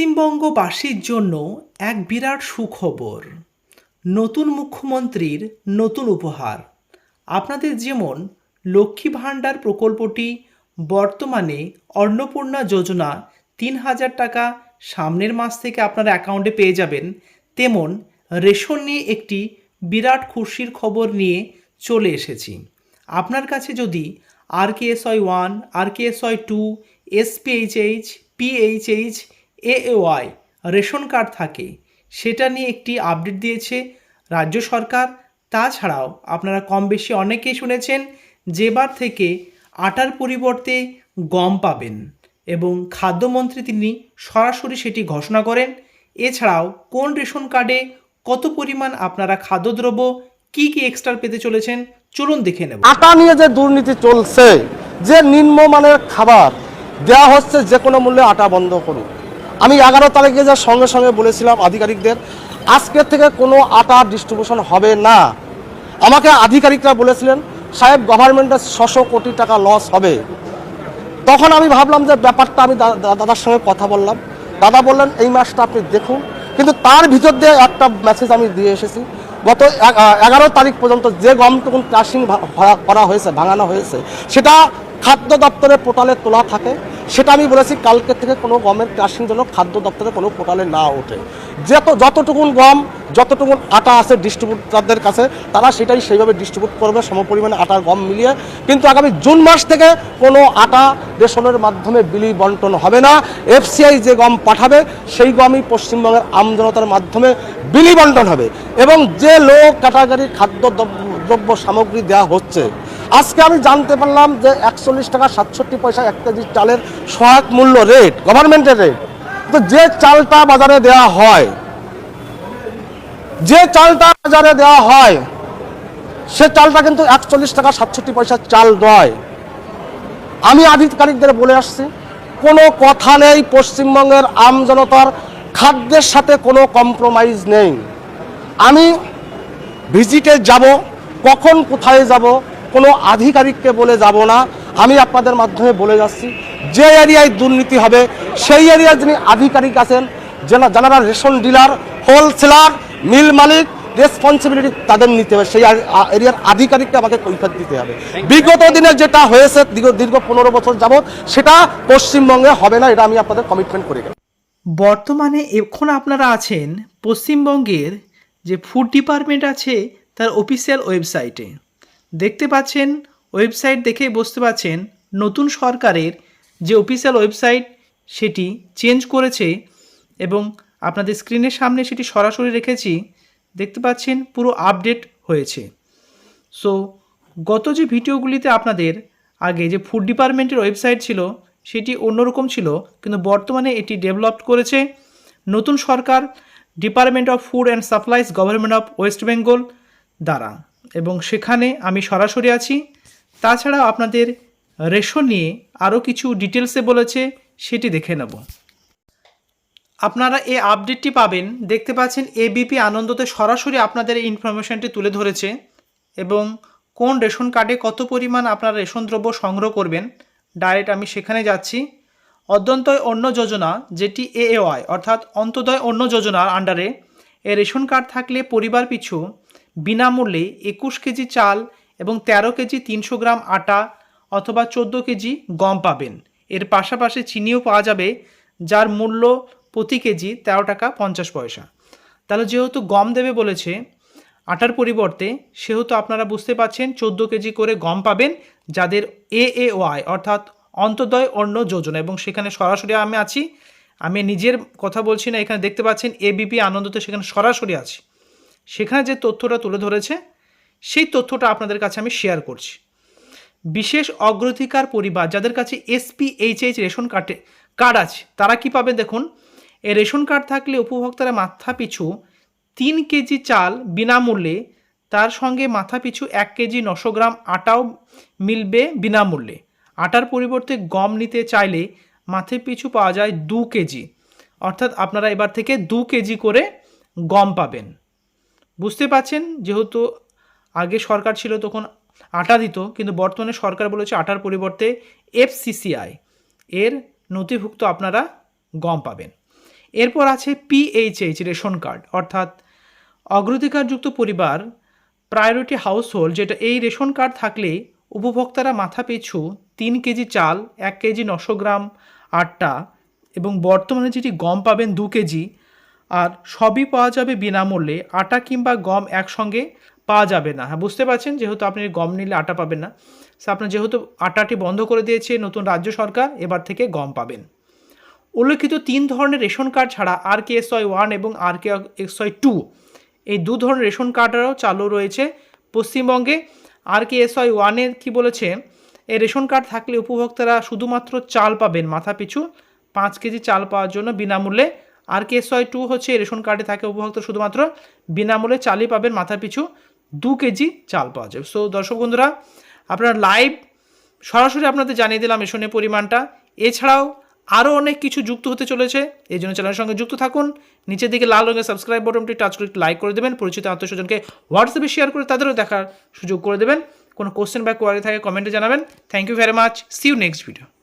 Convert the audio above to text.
পশ্চিমবঙ্গবাসীর জন্য এক বিরাট সুখবর। নতুন মুখ্যমন্ত্রীর নতুন উপহার। আপনাদের যেমন লক্ষ্মী ভাণ্ডার প্রকল্পটি বর্তমানে অন্নপূর্ণা যোজনা ৩,০০০ টাকা সামনের মাস থেকে আপনারা অ্যাকাউন্টে পেয়ে যাবেন, তেমন রেশন নিয়ে একটি বিরাট খুশির খবর নিয়ে চলে এসেছি। আপনার কাছে যদি RKSY 1, RKSY 2, SPHH, PHH, AAY ration card থাকে, সেটা নিয়ে একটি আপডেট দিয়েছে রাজ্য সরকার। তাছাড়াও আপনারা কম বেশি অনেকেই শুনেছেন যেবার থেকে আটার পরিবর্তে গম পাবেন এবং খাদ্যমন্ত্রী তিনি সরাসরি সেটি ঘোষণা করেন। এছাড়াও কোন রেশন কার্ডে কত পরিমাণ আপনারা খাদ্যদ্রব্য কি কি এক্সট্রা পেতে চলেছেন চলুন দেখে নেব। আটা নিয়ে যে দুর্নীতি চলছে, যে নিম্নমানের খাবার দেওয়া হচ্ছে, যে কোনো মূল্যে আটা বন্ধ করুন। আমি 11 তারিখে যে সঙ্গে সঙ্গে বলেছিলাম আধিকারিকদের, আজকের থেকে কোনো আটা ডিস্ট্রিবিউশন হবে না। আমাকে আধিকারিকরা বলেছিলেন সাহেব গভর্নমেন্টের 600 কোটি টাকা লস হবে। তখন আমি ভাবলাম যে ব্যাপারটা, আমি দাদার সঙ্গে কথা বললাম, দাদা বললেন এই মাসটা আপনি দেখুন। কিন্তু তার ভিতর দিয়ে একটা মেসেজ আমি দিয়ে এসেছি, গত 11 তারিখ পর্যন্ত যে গমটুকুন ক্রাশিং করা হয়েছে, ভাঙানো হয়েছে, সেটা খাদ্য দপ্তরের পোর্টালে তোলা থাকে। সেটা আমি বলেছি কালকে থেকে কোনো গমের ক্রাশিং যেন খাদ্য দপ্তরের কোনো পোর্টালে না ওঠে। যতটুকুন গম, যতটুকুন আটা আছে ডিস্ট্রিবিউটারদের কাছে, তারা সেটাই সেইভাবে ডিস্ট্রিবিউট করবে সমপরিমাণে আটার গম মিলিয়ে। কিন্তু আগামী জুন মাস থেকে কোনো আটা রেশনের মাধ্যমে বিলি বন্টন হবে না। FCI যে গম পাঠাবে সেই গমই পশ্চিমবঙ্গের আমজনতার মাধ্যমে বিলি বন্টন হবে। এবং যে লো ক্যাটাগরি খাদ্য দ্রব্য সামগ্রী দেওয়া হচ্ছে, আজকে আমি জানতে পারলাম যে 41 টাকা 67 পয়সা 1 কেজি চালের সহায়ক মূল্য রেট, গভর্নমেন্টের রেট। তো যে চালটা বাজারে দেওয়া হয়, সে চালটা কিন্তু 41 টাকা 67 পয়সা চাল নয়। আমি আধিকারিকদের বলে আসছি, কোনো কথা নেই, পশ্চিমবঙ্গের আমজনতার খাদ্যের সাথে কোনো কম্প্রোমাইজ নেই। আমি ভিজিটে যাব, কখন কোথায় যাব কোনো আধিকারিককে বলে যাব না। আমি আপনাদের মাধ্যমে বলে যাচ্ছি, যে এরিয়ায় দুর্নীতি হবে সেই এরিয়ায় যিনি আধিকারিক আছেন, যারা রেশন ডিলার, হোলসেলার, মিল মালিক, রেসপন্সিবিলিটি তাদের নিতে হবে। সেই এরিয়ার আধিকারিককে আমাকে কৈফিয়ত দিতে হবে। বিগত দিনে যেটা হয়েছে দীর্ঘ 15 বছর যাবৎ, সেটা পশ্চিমবঙ্গে হবে না। এটা আমি আপনাদের কমিটমেন্ট করে গেলাম। বর্তমানে এখন আপনারা আছেন পশ্চিমবঙ্গের যে ফুড ডিপার্টমেন্ট আছে তার অফিসিয়াল ওয়েবসাইটে। দেখতে পাচ্ছেন, ওয়েবসাইট দেখেই বুঝতে পাচ্ছেন নতুন সরকারের যে অফিসিয়াল ওয়েবসাইট সেটি চেঞ্জ করেছে এবং আপনাদের স্ক্রিনের সামনে সেটি সরাসরি রেখেছি। দেখতে পাচ্ছেন পুরো আপডেট হয়েছে। সো গত যে ভিডিওগুলিতে আপনাদের আগে যে ফুড ডিপার্টমেন্টের ওয়েবসাইট ছিল সেটি অন্যরকম ছিল, কিন্তু বর্তমানে এটি ডেভেলপ করেছে নতুন সরকার, department of food and supplies, government of West Bengal দ্বারা, এবং সেখানে আমি সরাসরি আছি। তাছাড়া আপনাদের রেশন নিয়ে আরও কিছু ডিটেলসে বলেছে, সেটি দেখে নেব। আপনারা এই আপডেটটি পাবেন, দেখতে পাচ্ছেন ABP আনন্দতে সরাসরি আপনাদের এই ইনফরমেশনটি তুলে ধরেছে এবং কোন রেশন কার্ডে কত পরিমাণ আপনারা রেশন দ্রব্য সংগ্রহ করবেন। ডাইরেক্ট আমি সেখানে যাচ্ছি। অন্তোদয় অন্ন যোজনা, যেটি AAY অর্থাৎ অন্তোদয় অন্ন যোজনার আন্ডারে এই রেশন কার্ড থাকলে পরিবার পিছু বিনামূল্যে 21 কেজি চাল এবং 13 কেজি 300 গ্রাম আটা অথবা 14 কেজি গম পাবেন। এর পাশাপাশি চিনিও পাওয়া যাবে, যার মূল্য প্রতি কেজি 13 টাকা 50 পয়সা। তাহলে যেহেতু গম দেবে বলেছে আটার পরিবর্তে, সেহেতু আপনারা বুঝতে পাচ্ছেন 14 কেজি করে গম পাবেন যাদের AAY অর্থাৎ অন্তোদয় অন্ন যোজনা, এবং সেখানে সরাসরি আমি আছি। আমি নিজের কথা বলছি না, এখানে দেখতে পাচ্ছেন ABP আনন্দতে সেখানে সরাসরি আছি। সেখানে যে তথ্যটা তুলে ধরেছে সেই তথ্যটা আপনাদের কাছে আমি শেয়ার করছি। বিশেষ অগ্রাধিকার পরিবার যাদের কাছে SPHH রেশন কার্ড আছে তারা কি পাবেন দেখুন। এই রেশন কার্ড থাকলে উপভোক্তারা মাথা পিছু 3 কেজি চাল বিনামূল্যে, তার সঙ্গে মাথা পিছু 1 কেজি 900 গ্রাম আটাও মিলবে বিনামূল্যে। আটার পরিবর্তে গম নিতে চাইলে মাথা পিছু পাওয়া যায় 2 কেজি, অর্থাৎ আপনারা এবার থেকে 2 কেজি করে গম পাবেন। বুঝতে পাচ্ছেন, যেহেতু আগে সরকার ছিল তখন আটা দিত, কিন্তু বর্তমানে সরকার বলেছে আটার পরিবর্তে FCCI এর নথিভুক্ত আপনারা গম পাবেন। এরপর আছে PHH রেশন কার্ড, অর্থাৎ অগ্রাধিকারযুক্ত পরিবার প্রায়োরিটি হাউসহোল্ড, যেটা এই রেশন কার্ড থাকলে উপভোক্তারা মাথা পিছু 3 কেজি চাল, 1 কেজি 900 গ্রাম আটা এবং বর্তমানে যেটি গম পাবেন 2 কেজি, আর সবই পাওয়া যাবে বিনামূল্যে। আটা কিংবা গম একসঙ্গে পাওয়া যাবে না। হ্যাঁ, বুঝতে পারছেন, যেহেতু আপনি গম নিলে আটা পাবেন না, সো আপনার যেহেতু আটাটি বন্ধ করে দিয়েছে নতুন রাজ্য সরকার, এবার থেকে গম পাবেন। উল্লেখিত 3 ধরনের রেশন কার্ড ছাড়া RKSY 1 এবং RKSY 2 এই 2 ধরনের রেশন কার্ডেরও চালু রয়েছে পশ্চিমবঙ্গে। RKSY 1-এর কী বলেছে, এই রেশন কার্ড থাকলে উপভোক্তারা শুধুমাত্র চাল পাবেন মাথা পিছু 5 কেজি চাল পাওয়ার জন্য বিনামূল্যে। RKSY 2 হচ্ছে এই রেশন কার্ডে থাকে উপভোক্তা শুধুমাত্র বিনামূল্যে চালই পাবেন, মাথা পিছু 2 কেজি চাল পাওয়া যাবে। সো দর্শক বন্ধুরা, আপনারা লাইভ সরাসরি আপনাদের জানিয়ে দিলাম রেশনের পরিমাণটা। এছাড়াও আরও অনেক কিছু যুক্ত হতে চলেছে, এই জন্য চ্যানেলের সঙ্গে যুক্ত থাকুন। নিচের দিকে লাল রঙের সাবস্ক্রাইব বাটনটি টাচ করে লাইক করে দেবেন, পরিচিত আত্মীয়স্বজনকে হোয়াটসঅ্যাপে শেয়ার করে তাদেরও দেখার সুযোগ করে দেবেন। কোনো কোশ্চেন বা কোয়ারি থাকে কমেন্টে জানাবেন। Thank you very much, see you next video.